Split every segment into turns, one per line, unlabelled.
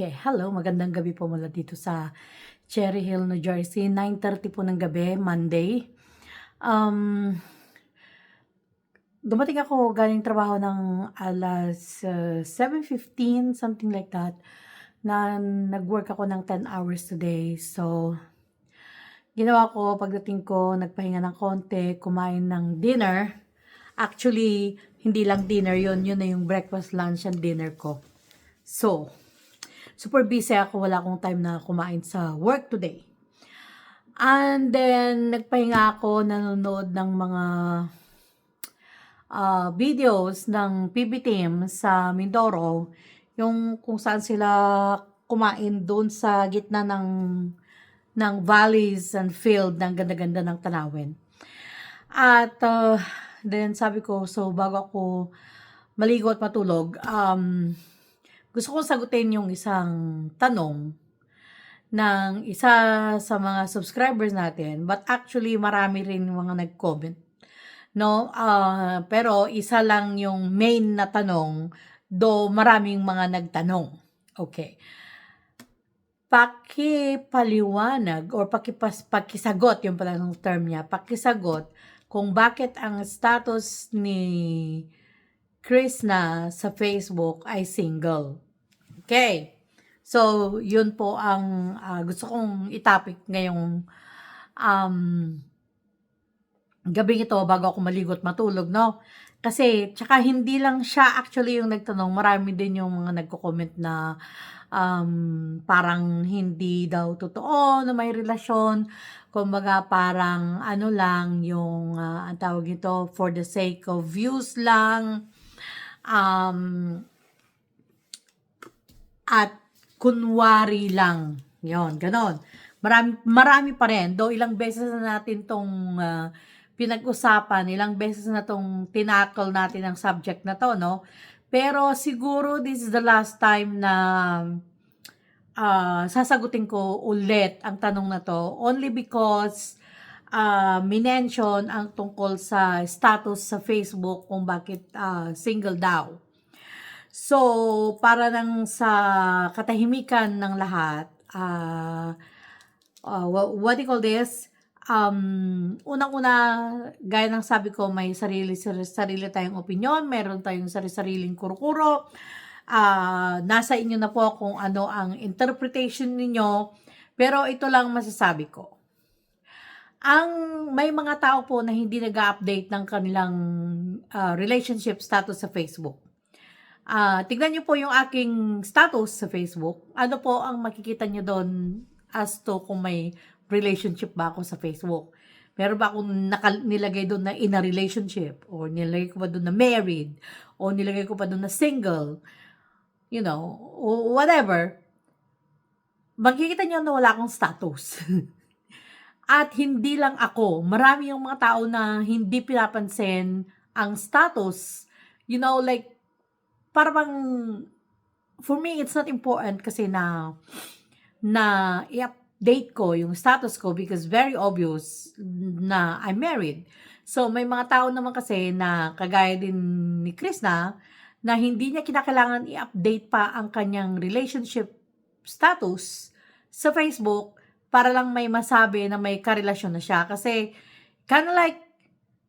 Okay, hello, magandang gabi po mula dito sa Cherry Hill, New Jersey. 9:30 po ng gabi, Monday. Um, Dumating ako galing trabaho ng alas 7:15, something like that, na nag-work ako ng 10 hours today. So, ginawa ko pagdating ko, nagpahinga ng konti, kumain ng dinner. Actually, hindi lang dinner yun na yung breakfast, lunch, and dinner ko. So, super busy ako, wala akong time na kumain sa work today. And then, nagpahinga ako, nanonood ng mga videos ng PB team sa Mindoro, yung kung saan sila kumain doon sa gitna ng valleys and field ng ganda-ganda ng tanawin. At then sabi ko, so bago ako maligo at matulog, gusto kong sagutin yung isang tanong ng isa sa mga subscribers natin, but actually marami rin mga nag-comment, no? Pero isa lang yung main na tanong, do maraming mga nagtanong. Okay. Pakipaliwanag or pakisagot, yung pala ng term niya, pakisagot kung bakit ang status ni Krishna sa Facebook ay single. Okay. So, yun po ang gusto kong itapik ngayong gabing ito bago ako maligo at matulog, no? Kasi, tsaka hindi lang siya actually yung nagtanong, marami din yung mga nagko-comment na parang hindi daw totoo na may relasyon. Kumbaga parang ano lang yung ang tawag nito, for the sake of views lang. At kunwari lang. Yon, ganon. Marami pa rin. Though ilang beses na natin tong pinag-usapan, ilang beses na tong tinakal natin ang subject na to, no? Pero siguro this is the last time na sasagutin ko ulit ang tanong na to, only because minention ang tungkol sa status sa Facebook kung bakit single daw. So, para nang sa katahimikan ng lahat, what do you call this? Unang-una, gaya ng sabi ko, may sarili tayong opinion, meron tayong sariling kuro-kuro. Nasa inyo na po kung ano ang interpretation ninyo, pero ito lang masasabi ko. May mga tao po na hindi nag-update ng kanilang relationship status sa Facebook. Tignan niyo po yung aking status sa Facebook. Ano po ang makikita niyo doon as to kung may relationship ba ako sa Facebook? Meron ba akong nilagay doon na in a relationship? Or nilagay ko ba doon na married? O nilagay ko pa doon na single? You know, whatever. Makikita niyo na wala akong status. At hindi lang ako. Marami yung mga tao na hindi pinapansin ang status. You know, like, parang for me it's not important kasi na i-update ko yung status ko because very obvious na I'm married. So may mga tao naman kasi na kagaya din ni Krishna na hindi niya kinakailangan i-update pa ang kanyang relationship status sa Facebook para lang may masabi na may karelasyon na siya, kasi kind of like,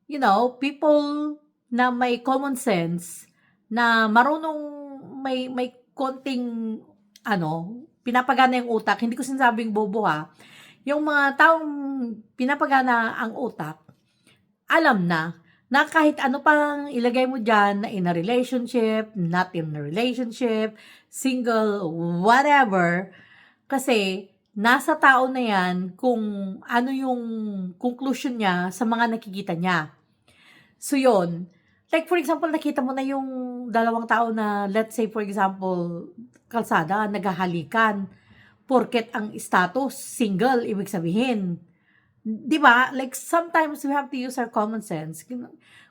you know, people na may common sense, na marunong may konting pinapagana yung utak. Hindi ko sinasabing bobo ha. Yung mga taong pinapagana ang utak, alam na kahit ano pang ilagay mo dyan na in a relationship, not in a relationship, single, whatever, kasi nasa tao na yan kung ano yung conclusion niya sa mga nakikita niya. So yun, like for example, nakita mo na yung dalawang tao na, let's say for example, kalsada, naghahalikan. Porket ang status, single, ibig sabihin. Di ba? Like sometimes we have to use our common sense.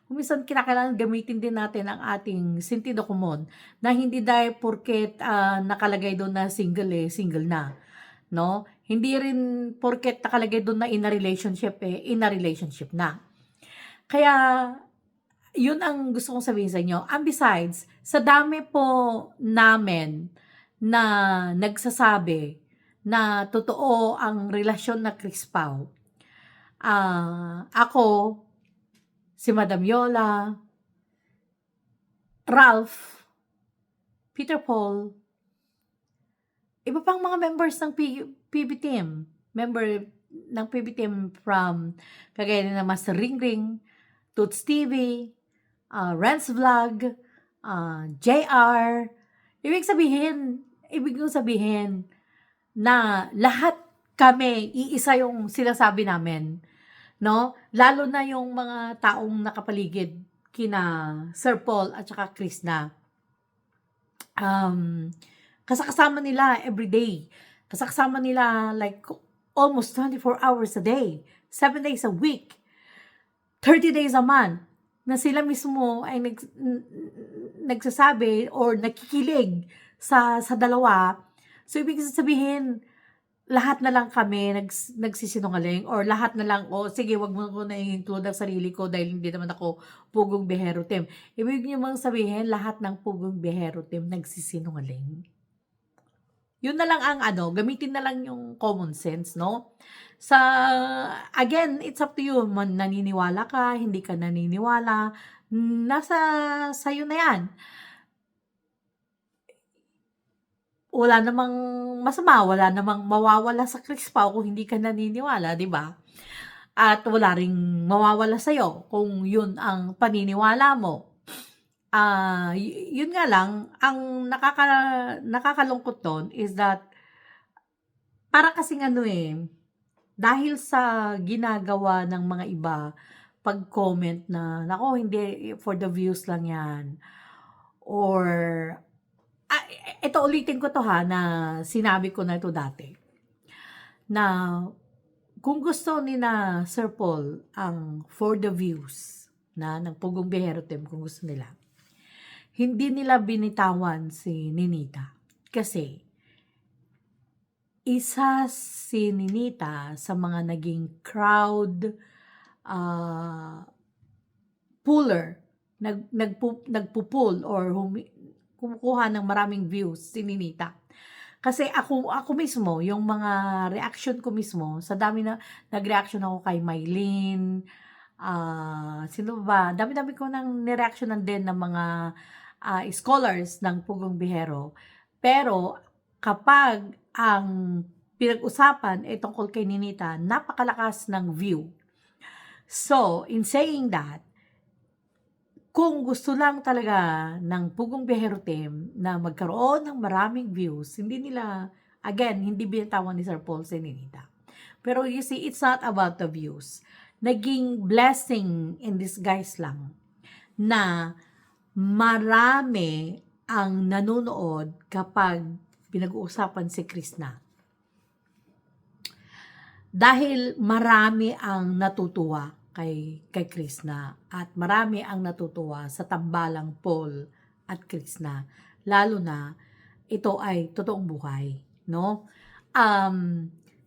Minsan kinakailangan gamitin din natin ang ating sentido común na hindi dahil porket nakalagay doon na single na. No? Hindi rin porket nakalagay doon na in a relationship, in a relationship na. Kaya yun ang gusto kong sabihin sa inyo. And besides, sa dami po namin na nagsasabi na totoo ang relasyon na Chris Pao. Ako, si Madam Yola, Ralph, Peter Paul, iba pang mga members ng PB team. Member ng PB team from kagaya na Master Ring, Toots TV, Renz Vlog, JR. Ibig kong sabihin na lahat kami, iisa yung sinasabi namin. No? Lalo na yung mga taong nakapaligid kina Sir Paul at saka Chris na. Kasama nila everyday. Kasama nila like almost 24 hours a day, 7 days a week, 30 days a month, na sila mismo ay nagsasabi or nakikilig sa dalawa. So, ibig sabihin, lahat na lang kami nagsisinungaling or lahat na lang, sige, wag mo ko na i-include ang sarili ko dahil hindi naman ako Pugong Bihero Team. Ibig niyo mang sabihin, lahat ng Pugong Bihero Team nagsisinungaling. Yun na lang ang gamitin na lang yung common sense, no? Again, it's up to you. Naniniwala ka, hindi ka naniniwala, nasa sayo na yan. Wala namang masama, wala namang mawawala sa Chris Pao kung hindi ka naniniwala, di ba? At wala ring mawawala sa'yo kung yun ang paniniwala mo. Yun nga lang, ang nakakalungkot doon is that para kasing dahil sa ginagawa ng mga iba, pag-comment na, nako, hindi, for the views lang yan. Or, ito ulitin ko to na sinabi ko na ito dati. Na, kung gusto ni na Sir Paul ang for the views ng Pugong Bihero Team, kung gusto nila, hindi nila binitawan si Ninita. Kasi, isa si Ninita sa mga naging crowd puller, nagpupull or kumukuha ng maraming views si Ninita. Kasi ako mismo, yung mga reaction ko mismo, sa dami na nag-reaction ako kay Mylene, sino ba? Dami-dami ko nang nireactionan din ng mga scholars ng Pugong Bihero. Pero kapag ang pinag-usapan ay tungkol kay Ninita, napakalakas ng view. So, in saying that, kung gusto lang talaga ng Pugong Bihero Team na magkaroon ng maraming views, hindi binitawan ni Sir Paul si Ninita. Pero you see, it's not about the views. Naging blessing in disguise lang na marami ang nanonood kapag pinag-uusapan si Krishna. Dahil marami ang natutuwa kay Krishna at marami ang natutuwa sa tambalang Paul at Krishna, lalo na ito ay totoong buhay, no?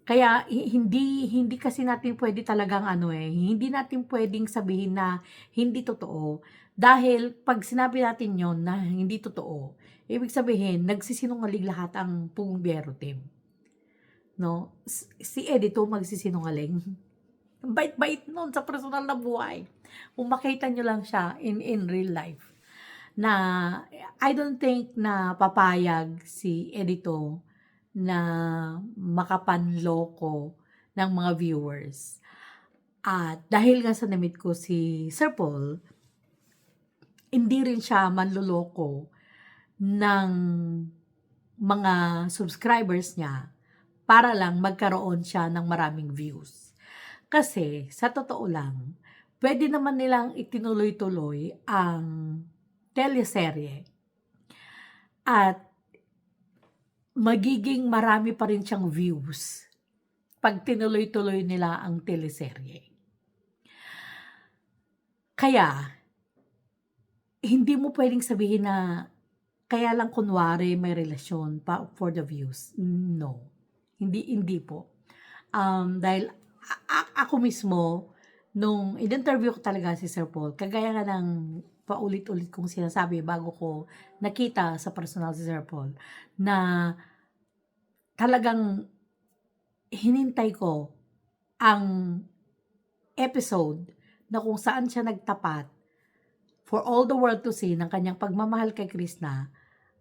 Kaya hindi kasi natin pwede talagang hindi natin pwedeng sabihin na hindi totoo. Dahil pag sinabi natin yon na hindi totoo, ibig sabihin, nagsisinungaling lahat ang Pugong Bihero Team. No? Si Edito magsisinungaling. Bait-bait nun sa personal na buhay. Kung makita nyo lang siya in real life. Na I don't think na papayag si Edito na makapanloko ng mga viewers. At dahil nga sa namit ko si Sir Paul, hindi rin siya manloloko ng mga subscribers niya para lang magkaroon siya ng maraming views. Kasi, sa totoo lang, pwede naman nilang itinuloy-tuloy ang teleserye at magiging marami pa rin siyang views pag tinuloy-tuloy nila ang teleserye. Kaya, hindi mo pwedeng sabihin na kaya lang kunwari may relasyon for the views. No. Hindi po. Dahil ako mismo, nung in-interview ko talaga si Sir Paul, kagaya nga ng paulit-ulit kong sinasabi bago ko nakita sa personal si Sir Paul, na talagang hinintay ko ang episode na kung saan siya nagtapat for all the world to see ng kanyang pagmamahal kay Krishna,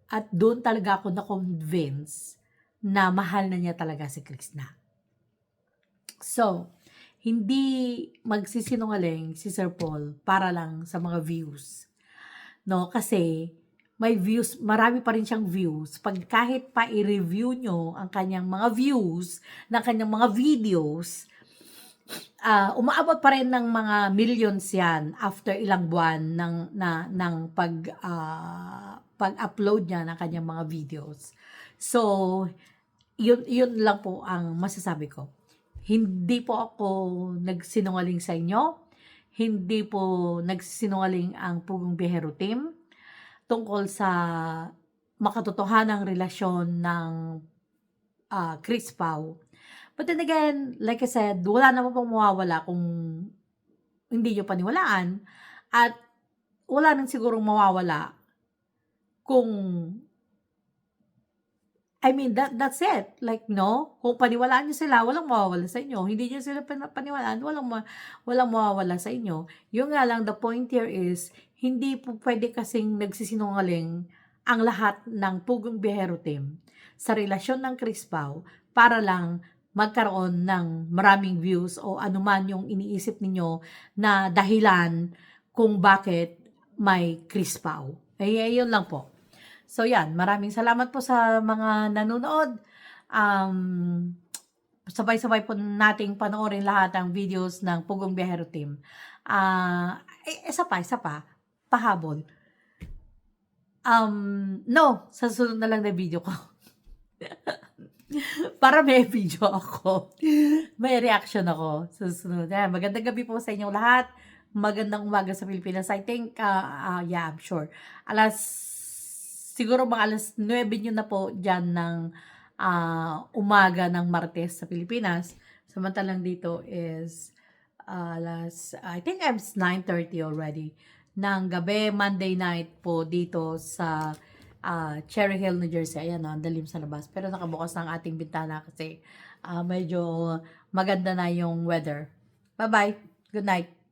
at doon talaga ako na-convince na mahal na niya talaga si Krishna. So, hindi magsisinungaling si Sir Paul para lang sa mga views. No, kasi may views, marami pa rin siyang views. Pag kahit pa i-review nyo ang kanyang mga views ng kanyang mga videos, umaabot pa rin ng mga millions yan after ilang buwan ng pag-upload niya ng kanyang mga videos. So, yun lang po ang masasabi ko. Hindi po ako nagsinungaling sa inyo. Hindi po nagsinungaling ang Pugong Biyahero Team tungkol sa makatotohanang relasyon ng Chris Pao. But then again, like I said, wala naman pong mawawala kung hindi nyo paniwalaan, at wala rin sigurong mawawala kung that's it. Like, no? Kung paniwalaan nyo sila, walang mawawala sa inyo. Hindi nyo sila paniwalaan, walang mawawala sa inyo. Yung nga lang, the point here is, hindi po pwede kasing nagsisinungaling ang lahat ng Pugong Biyahero Team sa relasyon ng Chris Pao para lang magkaroon ng maraming views o anuman yung iniisip ninyo na dahilan kung bakit may Chris Pao. Yun lang po. So yan, maraming salamat po sa mga nanonood. Sabay-sabay po nating panoorin lahat ang videos ng Pugong Biyahero Team. Isa pa, pahabol. No, sa sunod na lang na video ko. Para may video ako. May reaction ako sa sunod. Magandang gabi po sa inyong lahat. Magandang umaga sa Pilipinas. I think, I'm sure. Siguro mga alas 9 nyo na po dyan ng umaga ng Martes sa Pilipinas. Samantalang dito is I think it's 9:30 already ng gabi, Monday night po dito sa Cherry Hill, New Jersey. Ayan, ang dalim sa labas. Pero nakabukas ng ating bintana kasi medyo maganda na yung weather. Bye-bye. Good night.